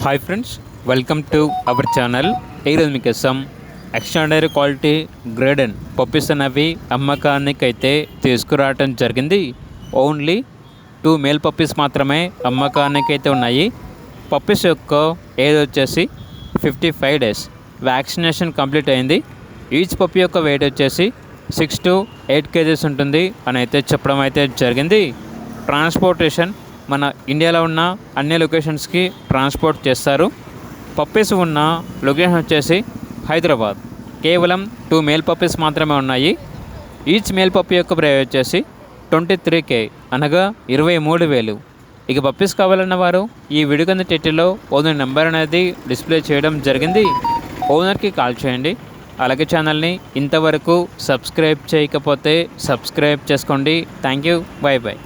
Hi friends, welcome to our channel. ఈరోజు మీకోసం extraordinary quality గ్రేడెన్ puppies అనేవి అమ్మకానికి అయితే తీసుకురావటం జరిగింది. ఓన్లీ 2 మేల్ పప్పీస్ మాత్రమే అమ్మకానికి అయితే ఉన్నాయి. పప్పీస్ యొక్క ఏజ్ వచ్చేసి 55 డేస్. వ్యాక్సినేషన్ కంప్లీట్ అయింది. ఈచ్ పప్పీ యొక్క వెయిట్ వచ్చేసి 6 to 8 kgs ఉంటుంది అని అయితే చెప్పడం అయితే జరిగింది. ట్రాన్స్పోర్టేషన్ మన ఇండియాలో ఉన్న అన్ని లొకేషన్స్కి ట్రాన్స్పోర్ట్ చేస్తారు. పప్పీస్ ఉన్న లొకేషన్ వచ్చేసి హైదరాబాద్. కేవలం 2 మేల్ పప్పీస్ మాత్రమే ఉన్నాయి. ఈచ్ మేల్ పప్పీ యొక్క ప్రైస్ వచ్చేసి 23K, అనగా 23,000. ఇక పప్పీస్ కావాలన్న వారు ఈ వీడియో కింద టైటిల్లో ఓనర్ నెంబర్ అనేది డిస్ప్లే చేయడం జరిగింది. ఓనర్కి కాల్ చేయండి. అలాగే ఛానల్ని ఇంతవరకు సబ్స్క్రైబ్ చేయకపోతే సబ్స్క్రైబ్ చేసుకోండి. Thank you. By by.